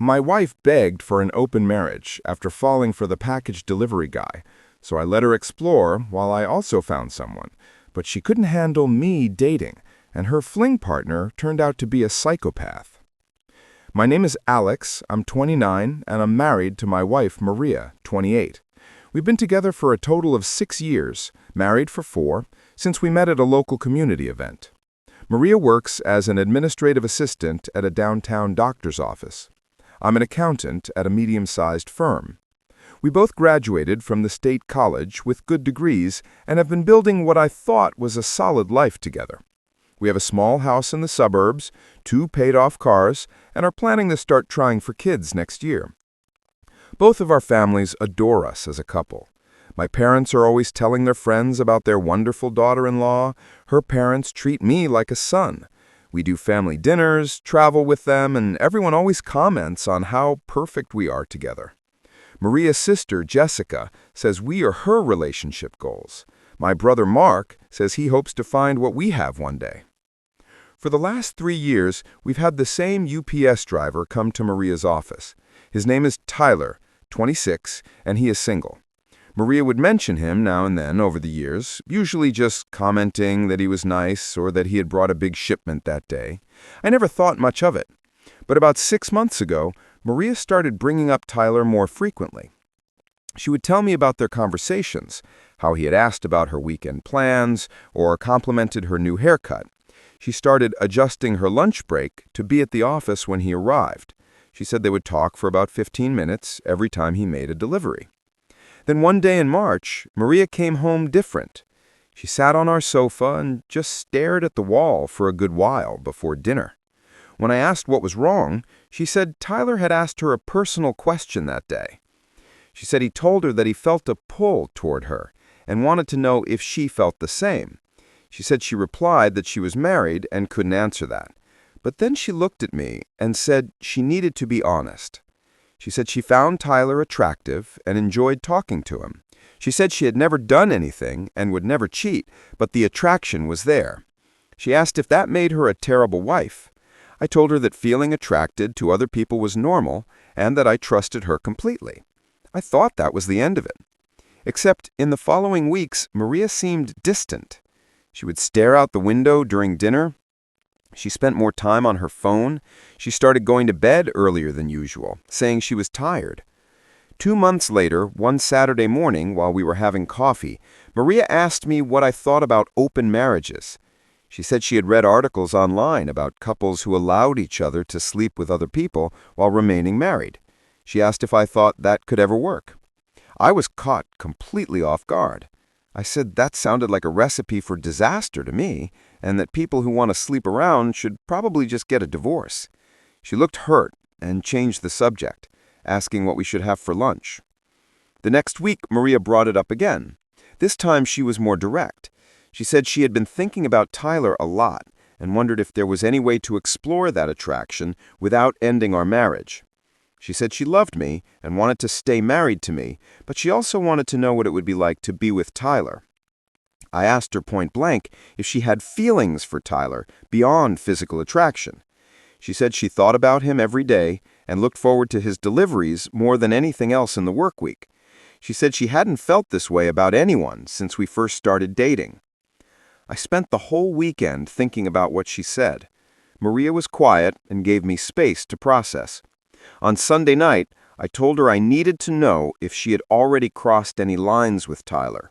My wife begged for an open marriage after falling for the package delivery guy, so I let her explore while I also found someone. But she couldn't handle me dating, and her fling partner turned out to be a psychopath. My name is Alex, I'm 29, and I'm married to my wife, Maria, 28. We've been together for a total of 6 years, married for 4, since we met at a local community event. Maria works as an administrative assistant at a downtown doctor's office. I'm an accountant at a medium-sized firm. We both graduated from the state college with good degrees and have been building what I thought was a solid life together. We have a small house in the suburbs, 2 paid-off cars, and are planning to start trying for kids next year. Both of our families adore us as a couple. My parents are always telling their friends about their wonderful daughter-in-law. Her parents treat me like a son. We do family dinners, travel with them, and everyone always comments on how perfect we are together. Maria's sister, Jessica, says we are her relationship goals. My brother Mark says he hopes to find what we have one day. For the last 3 years, we've had the same UPS driver come to Maria's office. His name is Tyler, 26, and he is single. Maria would mention him now and then over the years, usually just commenting that he was nice or that he had brought a big shipment that day. I never thought much of it. But about 6 months ago, Maria started bringing up Tyler more frequently. She would tell me about their conversations, how he had asked about her weekend plans or complimented her new haircut. She started adjusting her lunch break to be at the office when he arrived. She said they would talk for about 15 minutes every time he made a delivery. Then one day in March, Maria came home different. She sat on our sofa and just stared at the wall for a good while before dinner. When I asked what was wrong, she said Tyler had asked her a personal question that day. She said he told her that he felt a pull toward her and wanted to know if she felt the same. She said she replied that she was married and couldn't answer that. But then she looked at me and said she needed to be honest. She said she found Tyler attractive and enjoyed talking to him. She said she had never done anything and would never cheat, but the attraction was there. She asked if that made her a terrible wife. I told her that feeling attracted to other people was normal and that I trusted her completely. I thought that was the end of it. Except in the following weeks, Maria seemed distant. She would stare out the window during dinner. She spent more time on her phone. She started going to bed earlier than usual, saying she was tired. 2 months later, one Saturday morning while we were having coffee, Maria asked me what I thought about open marriages. She said she had read articles online about couples who allowed each other to sleep with other people while remaining married. She asked if I thought that could ever work. I was caught completely off guard. I said that sounded like a recipe for disaster to me, and that people who want to sleep around should probably just get a divorce. She looked hurt and changed the subject, asking what we should have for lunch. The next week, Maria brought it up again. This time she was more direct. She said she had been thinking about Tyler a lot and wondered if there was any way to explore that attraction without ending our marriage. She said she loved me and wanted to stay married to me, but she also wanted to know what it would be like to be with Tyler. I asked her point blank if she had feelings for Tyler beyond physical attraction. She said she thought about him every day and looked forward to his deliveries more than anything else in the work week. She said she hadn't felt this way about anyone since we first started dating. I spent the whole weekend thinking about what she said. Maria was quiet and gave me space to process. On Sunday night, I told her I needed to know if she had already crossed any lines with Tyler.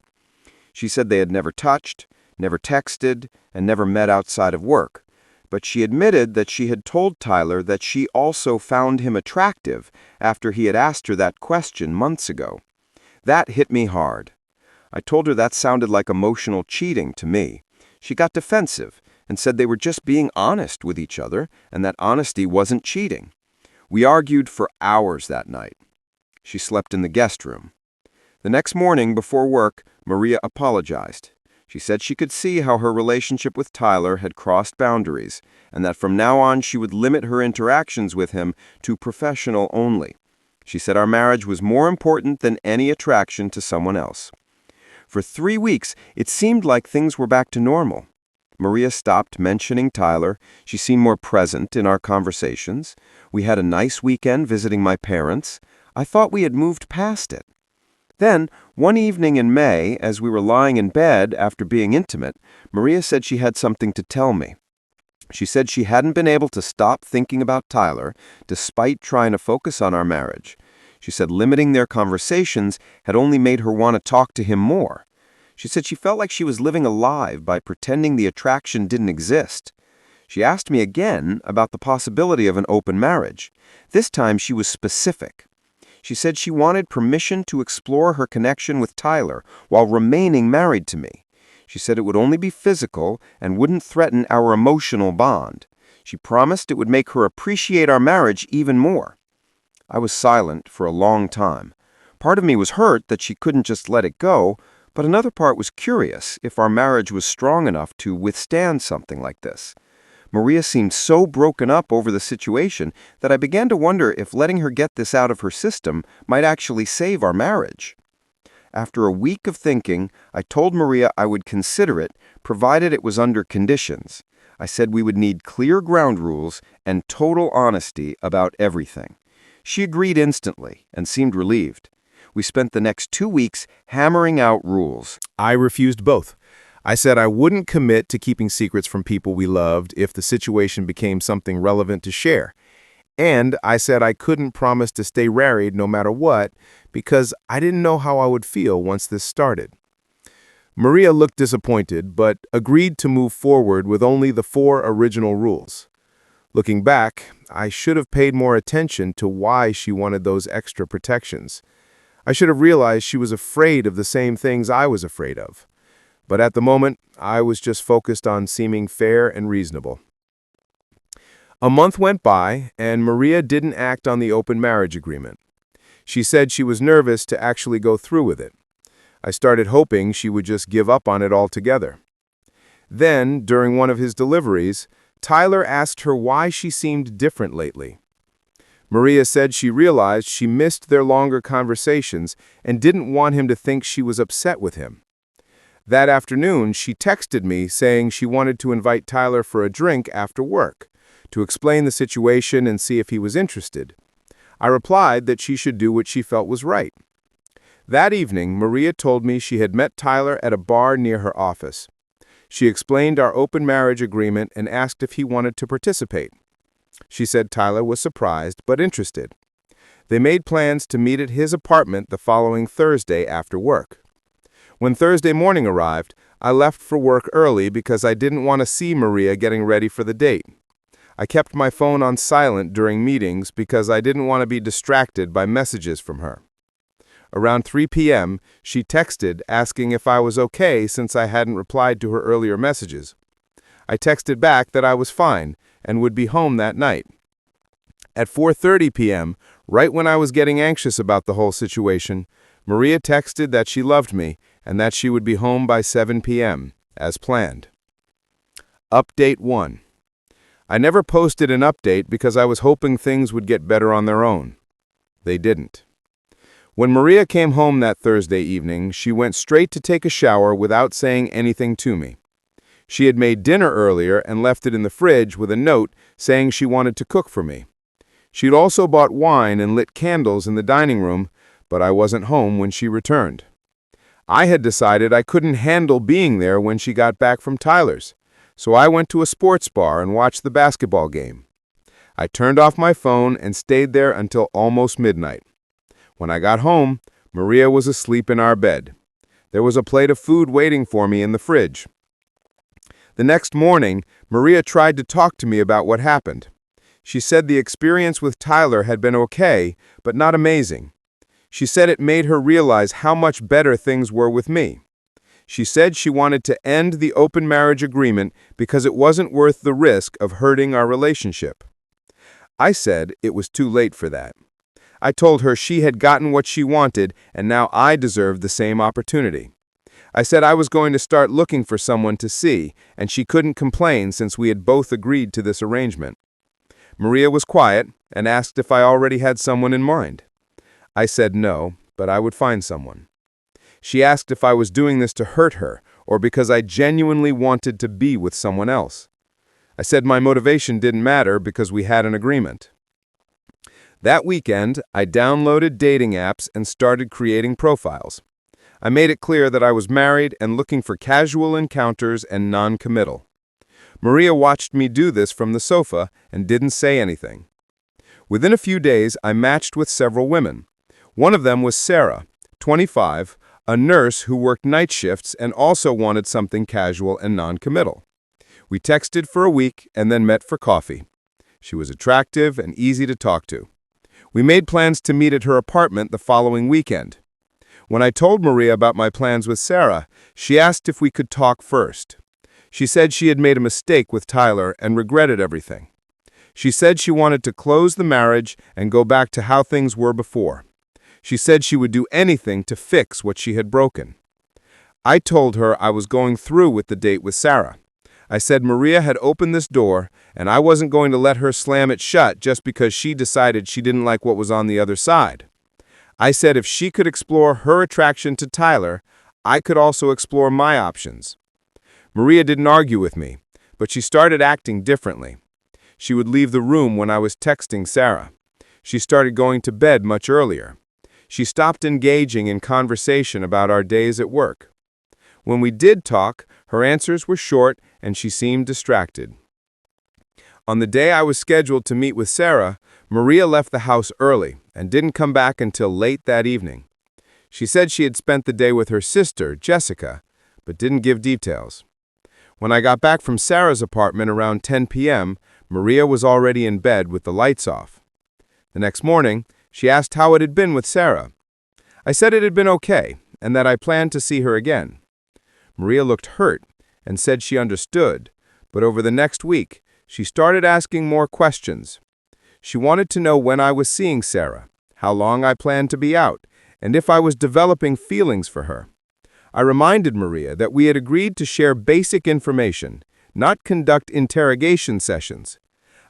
She said they had never touched, never texted, and never met outside of work. But she admitted that she had told Tyler that she also found him attractive after he had asked her that question months ago. That hit me hard. I told her that sounded like emotional cheating to me. She got defensive and said they were just being honest with each other and that honesty wasn't cheating. We argued for hours that night. She slept in the guest room. The next morning before work, Maria apologized. She said she could see how her relationship with Tyler had crossed boundaries and that from now on she would limit her interactions with him to professional only. She said our marriage was more important than any attraction to someone else. For 3 weeks, it seemed like things were back to normal. Maria stopped mentioning Tyler. She seemed more present in our conversations. We had a nice weekend visiting my parents. I thought we had moved past it. Then, one evening in May, as we were lying in bed after being intimate, Maria said she had something to tell me. She said she hadn't been able to stop thinking about Tyler, despite trying to focus on our marriage. She said limiting their conversations had only made her want to talk to him more. She said she felt like she was living a lie by pretending the attraction didn't exist. She asked me again about the possibility of an open marriage. This time she was specific. She said she wanted permission to explore her connection with Tyler while remaining married to me. She said it would only be physical and wouldn't threaten our emotional bond. She promised it would make her appreciate our marriage even more. I was silent for a long time. Part of me was hurt that she couldn't just let it go, but another part was curious if our marriage was strong enough to withstand something like this. Maria seemed so broken up over the situation that I began to wonder if letting her get this out of her system might actually save our marriage. After a week of thinking, I told Maria I would consider it, provided it was under conditions. I said we would need clear ground rules and total honesty about everything. She agreed instantly and seemed relieved. We spent the next 2 weeks hammering out rules. I refused both. I said I wouldn't commit to keeping secrets from people we loved if the situation became something relevant to share. And I said I couldn't promise to stay married no matter what because I didn't know how I would feel once this started. Maria looked disappointed, but agreed to move forward with only the 4 original rules. Looking back, I should have paid more attention to why she wanted those extra protections. I should have realized she was afraid of the same things I was afraid of. But at the moment, I was just focused on seeming fair and reasonable. A month went by, and Maria didn't act on the open marriage agreement. She said she was nervous to actually go through with it. I started hoping she would just give up on it altogether. Then, during one of his deliveries, Tyler asked her why she seemed different lately. Maria said she realized she missed their longer conversations and didn't want him to think she was upset with him. That afternoon, she texted me saying she wanted to invite Tyler for a drink after work, to explain the situation and see if he was interested. I replied that she should do what she felt was right. That evening, Maria told me she had met Tyler at a bar near her office. She explained our open marriage agreement and asked if he wanted to participate. She said Tyler was surprised but interested. They made plans to meet at his apartment the following Thursday after work. When Thursday morning arrived, I left for work early because I didn't want to see Maria getting ready for the date. I kept my phone on silent during meetings because I didn't want to be distracted by messages from her. Around 3 p.m., she texted asking if I was okay since I hadn't replied to her earlier messages. I texted back that I was fine and would be home that night. At 4:30 p.m., right when I was getting anxious about the whole situation, Maria texted that she loved me and that she would be home by 7 p.m., as planned. Update 1. I never posted an update because I was hoping things would get better on their own. They didn't. When Maria came home that Thursday evening, she went straight to take a shower without saying anything to me. She had made dinner earlier and left it in the fridge with a note saying she wanted to cook for me. She'd also bought wine and lit candles in the dining room, but I wasn't home when she returned. I had decided I couldn't handle being there when she got back from Tyler's, so I went to a sports bar and watched the basketball game. I turned off my phone and stayed there until almost midnight. When I got home, Maria was asleep in our bed. There was a plate of food waiting for me in the fridge. The next morning, Maria tried to talk to me about what happened. She said the experience with Tyler had been okay, but not amazing. She said it made her realize how much better things were with me. She said she wanted to end the open marriage agreement because it wasn't worth the risk of hurting our relationship. I said it was too late for that. I told her she had gotten what she wanted and now I deserved the same opportunity. I said I was going to start looking for someone to see, and she couldn't complain since we had both agreed to this arrangement. Maria was quiet and asked if I already had someone in mind. I said no, but I would find someone. She asked if I was doing this to hurt her or because I genuinely wanted to be with someone else. I said my motivation didn't matter because we had an agreement. That weekend, I downloaded dating apps and started creating profiles. I made it clear that I was married and looking for casual encounters and non-committal. Maria watched me do this from the sofa and didn't say anything. Within a few days, I matched with several women. One of them was Sarah, 25, a nurse who worked night shifts and also wanted something casual and non-committal. We texted for a week and then met for coffee. She was attractive and easy to talk to. We made plans to meet at her apartment the following weekend. When I told Maria about my plans with Sarah, she asked if we could talk first. She said she had made a mistake with Tyler and regretted everything. She said she wanted to close the marriage and go back to how things were before. She said she would do anything to fix what she had broken. I told her I was going through with the date with Sarah. I said Maria had opened this door, and I wasn't going to let her slam it shut just because she decided she didn't like what was on the other side. I said if she could explore her attraction to Tyler, I could also explore my options. Maria didn't argue with me, but she started acting differently. She would leave the room when I was texting Sarah. She started going to bed much earlier. She stopped engaging in conversation about our days at work. When we did talk, her answers were short and she seemed distracted. On the day I was scheduled to meet with Sarah, Maria left the house early and didn't come back until late that evening. She said she had spent the day with her sister, Jessica, but didn't give details. When I got back from Sarah's apartment around 10 p.m., Maria was already in bed with the lights off. The next morning, she asked how it had been with Sarah. I said it had been okay and that I planned to see her again. Maria looked hurt and said she understood, but over the next week, she started asking more questions. She wanted to know when I was seeing Sarah, how long I planned to be out, and if I was developing feelings for her. I reminded Maria that we had agreed to share basic information, not conduct interrogation sessions.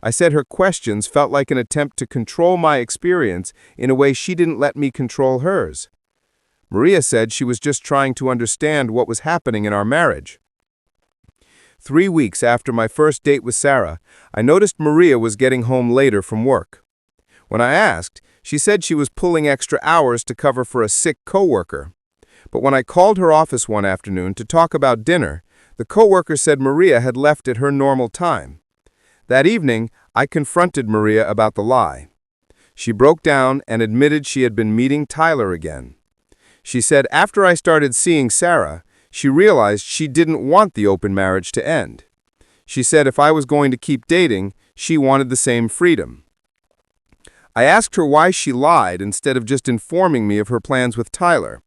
I said her questions felt like an attempt to control my experience in a way she didn't let me control hers. Maria said she was just trying to understand what was happening in our marriage. 3 weeks after my first date with Sarah, I noticed Maria was getting home later from work. When I asked, she said she was pulling extra hours to cover for a sick coworker. But when I called her office one afternoon to talk about dinner, the coworker said Maria had left at her normal time. That evening, I confronted Maria about the lie. She broke down and admitted she had been meeting Tyler again. She said after I started seeing Sarah, she realized she didn't want the open marriage to end. She said if I was going to keep dating, she wanted the same freedom. I asked her why she lied instead of just informing me of her plans with Tyler.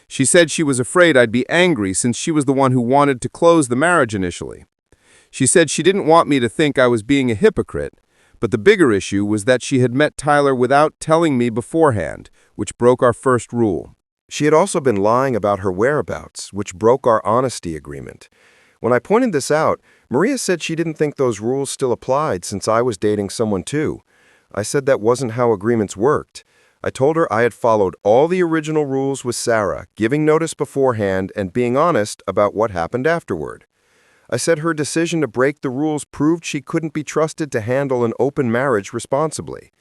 She said she was afraid I'd be angry since she was the one who wanted to close the marriage initially. She said she didn't want me to think I was being a hypocrite, but the bigger issue was that she had met Tyler without telling me beforehand, which broke our first rule. She had also been lying about her whereabouts, which broke our honesty agreement. When I pointed this out, Maria said she didn't think those rules still applied since I was dating someone too. I said that wasn't how agreements worked. I told her I had followed all the original rules with Sarah, giving notice beforehand and being honest about what happened afterward. I said her decision to break the rules proved she couldn't be trusted to handle an open marriage responsibly.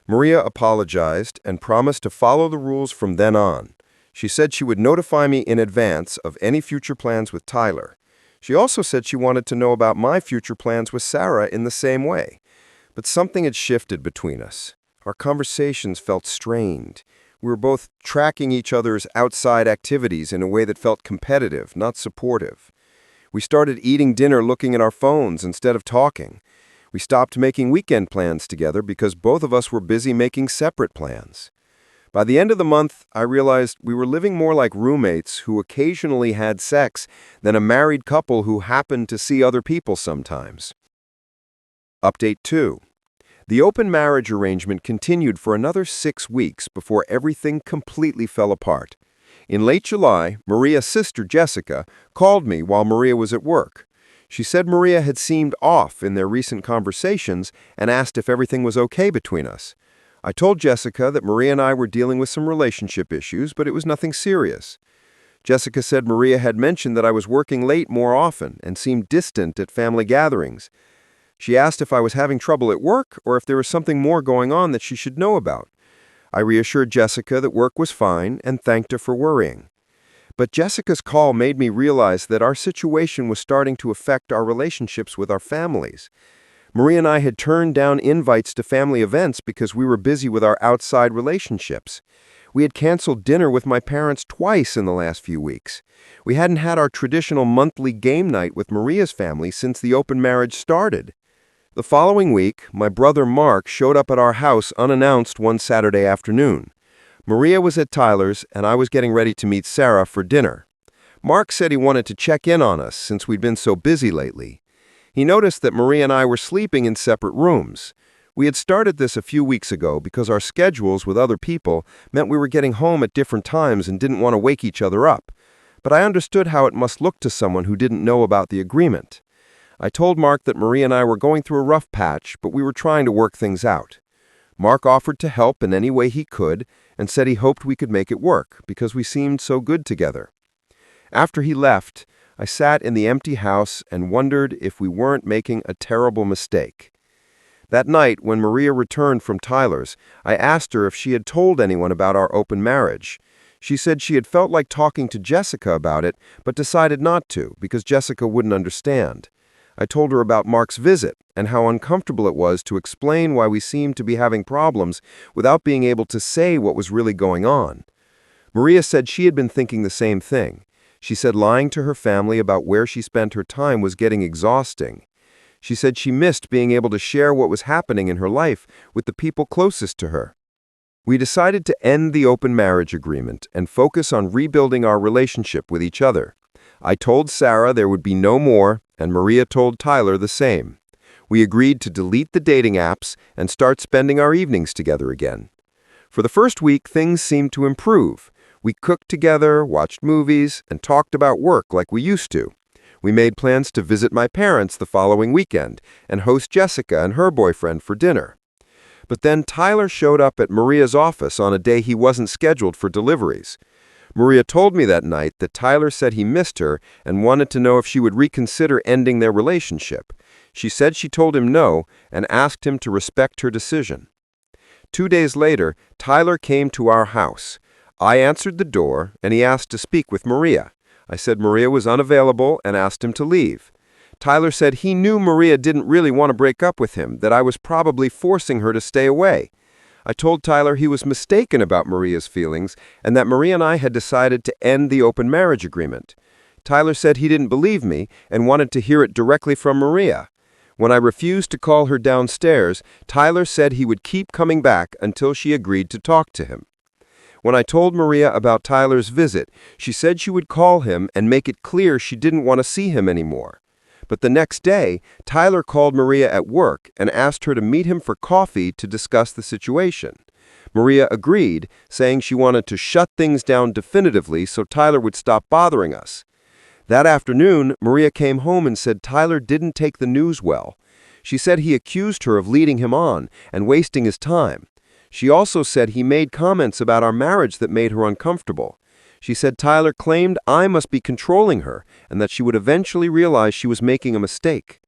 Maria apologized and promised to follow the rules from then on. She said she would notify me in advance of any future plans with Tyler. She also said she wanted to know about my future plans with Sarah in the same way. But something had shifted between us. Our conversations felt strained. We were both tracking each other's outside activities in a way that felt competitive, not supportive. We started eating dinner looking at our phones instead of talking. We stopped making weekend plans together because both of us were busy making separate plans. By the end of the month, I realized we were living more like roommates who occasionally had sex than a married couple who happened to see other people sometimes. Update 2. The open marriage arrangement continued for another 6 weeks before everything completely fell apart. In late July, Maria's sister, Jessica, called me while Maria was at work. She said Maria had seemed off in their recent conversations and asked if everything was okay between us. I told Jessica that Maria and I were dealing with some relationship issues, but it was nothing serious. Jessica said Maria had mentioned that I was working late more often and seemed distant at family gatherings. She asked if I was having trouble at work or if there was something more going on that she should know about. I reassured Jessica that work was fine and thanked her for worrying. But Jessica's call made me realize that our situation was starting to affect our relationships with our families. Maria and I had turned down invites to family events because we were busy with our outside relationships. We had canceled dinner with my parents twice in the last few weeks. We hadn't had our traditional monthly game night with Maria's family since the open marriage started. The following week, my brother Mark showed up at our house unannounced one Saturday afternoon. Maria was at Tyler's, and I was getting ready to meet Sarah for dinner. Mark said he wanted to check in on us since we'd been so busy lately. He noticed that Maria and I were sleeping in separate rooms. We had started this a few weeks ago because our schedules with other people meant we were getting home at different times and didn't want to wake each other up. But I understood how it must look to someone who didn't know about the agreement. I told Mark that Maria and I were going through a rough patch, but we were trying to work things out. Mark offered to help in any way he could and said he hoped we could make it work because we seemed so good together. After he left, I sat in the empty house and wondered if we weren't making a terrible mistake. That night, when Maria returned from Tyler's, I asked her if she had told anyone about our open marriage. She said she had felt like talking to Jessica about it, but decided not to because Jessica wouldn't understand. I told her about Mark's visit and how uncomfortable it was to explain why we seemed to be having problems without being able to say what was really going on. Maria said she had been thinking the same thing. She said lying to her family about where she spent her time was getting exhausting. She said she missed being able to share what was happening in her life with the people closest to her. We decided to end the open marriage agreement and focus on rebuilding our relationship with each other. I told Sarah there would be no more, and Maria told Tyler the same. We agreed to delete the dating apps and start spending our evenings together again. For the first week, things seemed to improve. We cooked together, watched movies, and talked about work like we used to. We made plans to visit my parents the following weekend and host Jessica and her boyfriend for dinner. But then Tyler showed up at Maria's office on a day he wasn't scheduled for deliveries. Maria told me that night that Tyler said he missed her and wanted to know if she would reconsider ending their relationship. She said she told him no and asked him to respect her decision. 2 days later, Tyler came to our house. I answered the door, and he asked to speak with Maria. I said Maria was unavailable and asked him to leave. Tyler said he knew Maria didn't really want to break up with him, that I was probably forcing her to stay away. I told Tyler he was mistaken about Maria's feelings and that Maria and I had decided to end the open marriage agreement. Tyler said he didn't believe me and wanted to hear it directly from Maria. When I refused to call her downstairs, Tyler said he would keep coming back until she agreed to talk to him. When I told Maria about Tyler's visit, she said she would call him and make it clear she didn't want to see him anymore. But the next day, Tyler called Maria at work and asked her to meet him for coffee to discuss the situation. Maria agreed, saying she wanted to shut things down definitively so Tyler would stop bothering us. That afternoon, Maria came home and said Tyler didn't take the news well. She said he accused her of leading him on and wasting his time. She also said he made comments about our marriage that made her uncomfortable. She said Tyler claimed I must be controlling her and that she would eventually realize she was making a mistake.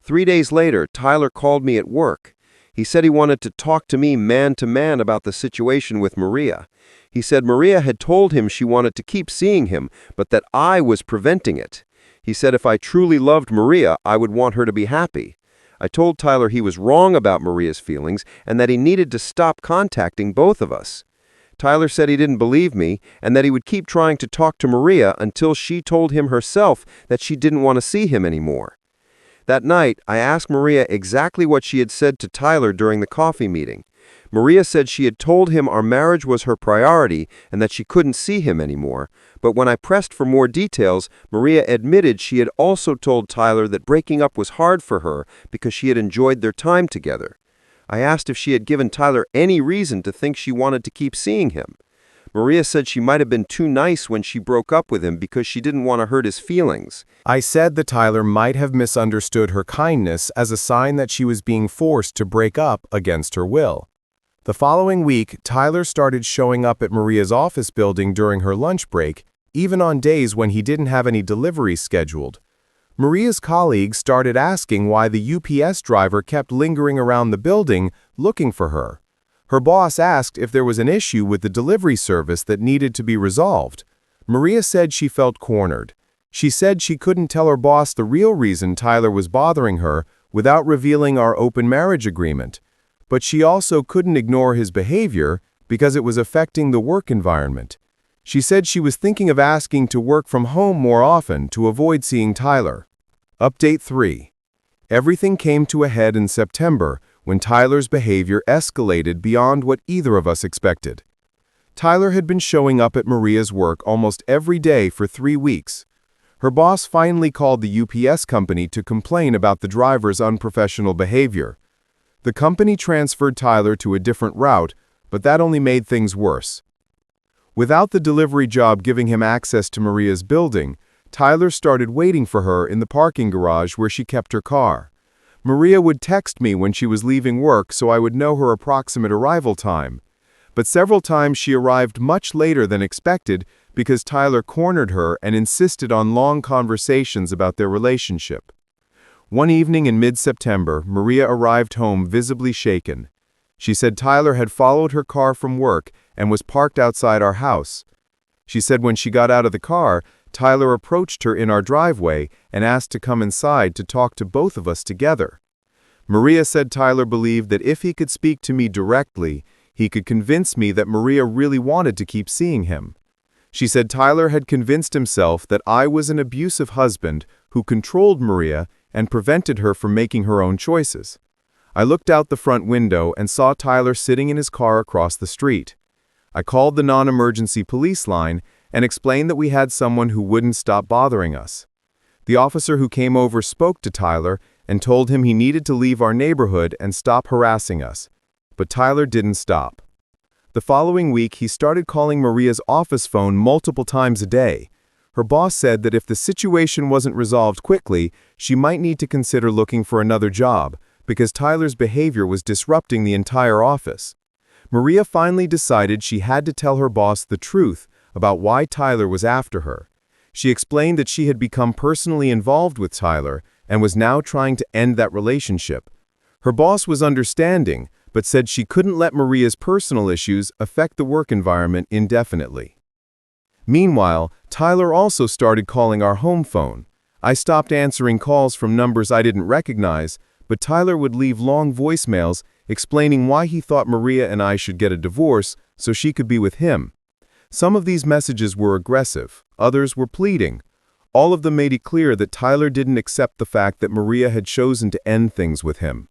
3 days later, Tyler called me at work. He said he wanted to talk to me man to man about the situation with Maria. He said Maria had told him she wanted to keep seeing him, but that I was preventing it. He said if I truly loved Maria, I would want her to be happy. I told Tyler he was wrong about Maria's feelings and that he needed to stop contacting both of us. Tyler said he didn't believe me and that he would keep trying to talk to Maria until she told him herself that she didn't want to see him anymore. That night, I asked Maria exactly what she had said to Tyler during the coffee meeting. Maria said she had told him our marriage was her priority and that she couldn't see him anymore, but when I pressed for more details, Maria admitted she had also told Tyler that breaking up was hard for her because she had enjoyed their time together. I asked if she had given Tyler any reason to think she wanted to keep seeing him. Maria said she might have been too nice when she broke up with him because she didn't want to hurt his feelings. I said that Tyler might have misunderstood her kindness as a sign that she was being forced to break up against her will. The following week, Tyler started showing up at Maria's office building during her lunch break, even on days when he didn't have any deliveries scheduled. Maria's colleagues started asking why the UPS driver kept lingering around the building looking for her. Her boss asked if there was an issue with the delivery service that needed to be resolved. Maria said she felt cornered. She said she couldn't tell her boss the real reason Tyler was bothering her without revealing our open marriage agreement. But she also couldn't ignore his behavior because it was affecting the work environment. She said she was thinking of asking to work from home more often to avoid seeing Tyler. Update 3. Everything came to a head in September when Tyler's behavior escalated beyond what either of us expected. Tyler had been showing up at Maria's work almost every day for 3 weeks. Her boss finally called the UPS company to complain about the driver's unprofessional behavior. The company transferred Tyler to a different route, but that only made things worse. Without the delivery job giving him access to Maria's building, Tyler started waiting for her in the parking garage where she kept her car. Maria would text me when she was leaving work so I would know her approximate arrival time. But several times she arrived much later than expected because Tyler cornered her and insisted on long conversations about their relationship. One evening in mid-September, Maria arrived home visibly shaken. She said Tyler had followed her car from work and was parked outside our house. She said when she got out of the car, Tyler approached her in our driveway and asked to come inside to talk to both of us together. Maria said Tyler believed that if he could speak to me directly, he could convince me that Maria really wanted to keep seeing him. She said Tyler had convinced himself that I was an abusive husband who controlled Maria and prevented her from making her own choices. I looked out the front window and saw Tyler sitting in his car across the street. I called the non-emergency police line and explained that we had someone who wouldn't stop bothering us. The officer who came over spoke to Tyler and told him he needed to leave our neighborhood and stop harassing us. But Tyler didn't stop. The following week, he started calling Maria's office phone multiple times a day. Her boss said that if the situation wasn't resolved quickly, she might need to consider looking for another job because Tyler's behavior was disrupting the entire office. Maria finally decided she had to tell her boss the truth about why Tyler was after her. She explained that she had become personally involved with Tyler and was now trying to end that relationship. Her boss was understanding, but said she couldn't let Maria's personal issues affect the work environment indefinitely. Meanwhile, Tyler also started calling our home phone. I stopped answering calls from numbers I didn't recognize, but Tyler would leave long voicemails explaining why he thought Maria and I should get a divorce so she could be with him. Some of these messages were aggressive, others were pleading. All of them made it clear that Tyler didn't accept the fact that Maria had chosen to end things with him.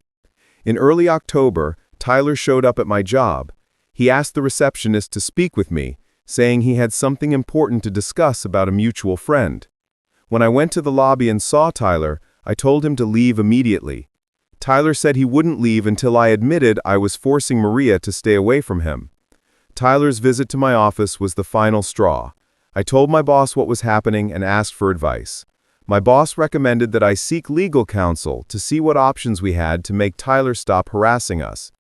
In early October, Tyler showed up at my job. He asked the receptionist to speak with me, saying he had something important to discuss about a mutual friend. When I went to the lobby and saw Tyler, I told him to leave immediately. Tyler said he wouldn't leave until I admitted I was forcing Maria to stay away from him. Tyler's visit to my office was the final straw. I told my boss what was happening and asked for advice. My boss recommended that I seek legal counsel to see what options we had to make Tyler stop harassing us.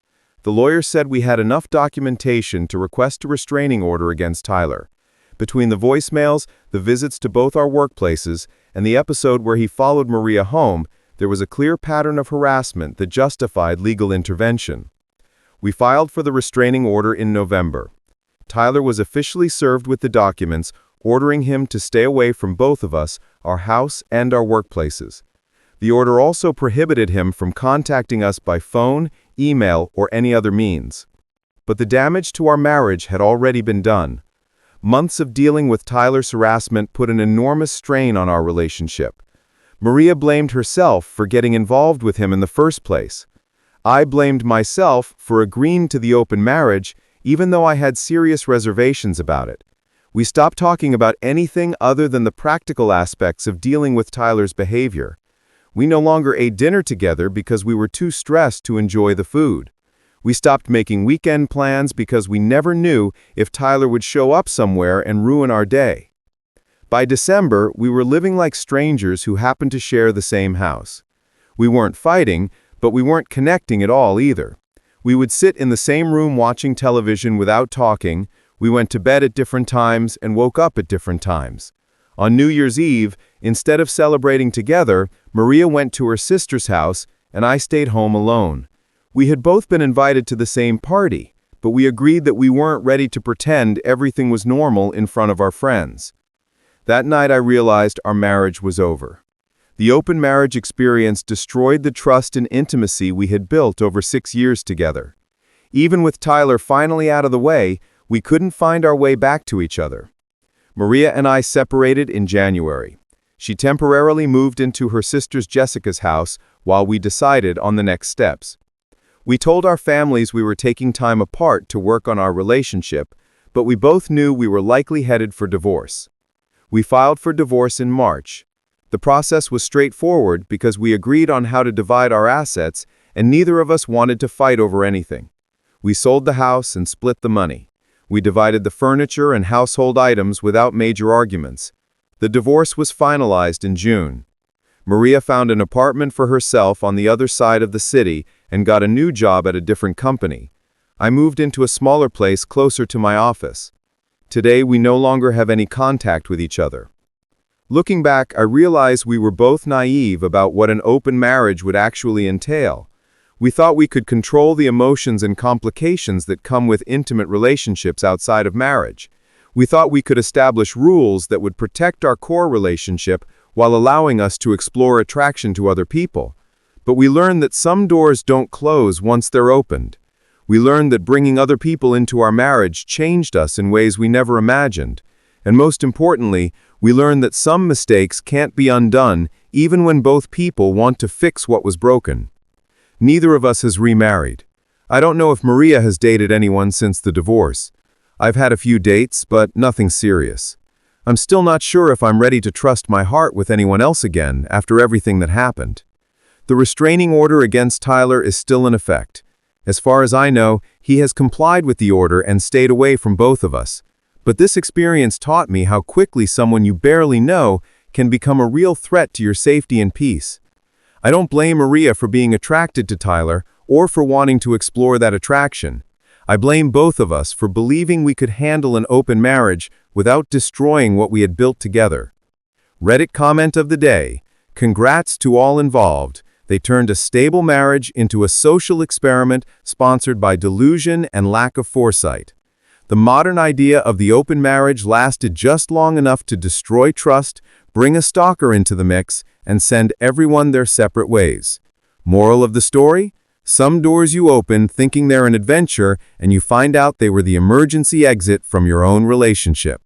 The lawyer said we had enough documentation to request a restraining order against Tyler. Between the voicemails, the visits to both our workplaces, and the episode where he followed Maria home, there was a clear pattern of harassment that justified legal intervention. We filed for the restraining order in November. Tyler was officially served with the documents, ordering him to stay away from both of us, our house and our workplaces. The order also prohibited him from contacting us by phone, email, or any other means. But the damage to our marriage had already been done. Months of dealing with Tyler's harassment put an enormous strain on our relationship. Maria blamed herself for getting involved with him in the first place. I blamed myself for agreeing to the open marriage, even though I had serious reservations about it. We stopped talking about anything other than the practical aspects of dealing with Tyler's behavior. We no longer ate dinner together because we were too stressed to enjoy the food. We stopped making weekend plans because we never knew if Tyler would show up somewhere and ruin our day. By December, we were living like strangers who happened to share the same house. We weren't fighting, but we weren't connecting at all either. We would sit in the same room watching television without talking, We went to bed at different times and woke up at different times. On New Year's Eve, instead of celebrating together, Maria went to her sister's house and I stayed home alone. We had both been invited to the same party, but we agreed that we weren't ready to pretend everything was normal in front of our friends. That night I realized our marriage was over. The open marriage experience destroyed the trust and intimacy we had built over 6 years together. Even with Tyler finally out of the way, we couldn't find our way back to each other. Maria and I separated in January. She temporarily moved into her sister's Jessica's house while we decided on the next steps. We told our families we were taking time apart to work on our relationship, but we both knew we were likely headed for divorce. We filed for divorce in March. The process was straightforward because we agreed on how to divide our assets and neither of us wanted to fight over anything. We sold the house and split the money. We divided the furniture and household items without major arguments. The divorce was finalized in June. Maria found an apartment for herself on the other side of the city and got a new job at a different company. I moved into a smaller place closer to my office. Today, we no longer have any contact with each other. Looking back, I realize we were both naive about what an open marriage would actually entail. We thought we could control the emotions and complications that come with intimate relationships outside of marriage. We thought we could establish rules that would protect our core relationship while allowing us to explore attraction to other people. But we learned that some doors don't close once they're opened. We learned that bringing other people into our marriage changed us in ways we never imagined. And most importantly, we learned that some mistakes can't be undone even when both people want to fix what was broken. Neither of us has remarried. I don't know if Maria has dated anyone since the divorce. I've had a few dates, but nothing serious. I'm still not sure if I'm ready to trust my heart with anyone else again after everything that happened. The restraining order against Tyler is still in effect. As far as I know, he has complied with the order and stayed away from both of us. But this experience taught me how quickly someone you barely know can become a real threat to your safety and peace. I don't blame Maria for being attracted to Tyler or for wanting to explore that attraction. I blame both of us for believing we could handle an open marriage without destroying what we had built together. Reddit comment of the day: congrats to all involved. They turned a stable marriage into a social experiment sponsored by delusion and lack of foresight. The modern idea of the open marriage lasted just long enough to destroy trust, bring a stalker into the mix, and send everyone their separate ways. Moral of the story? Some doors you open thinking they're an adventure, and you find out they were the emergency exit from your own relationship.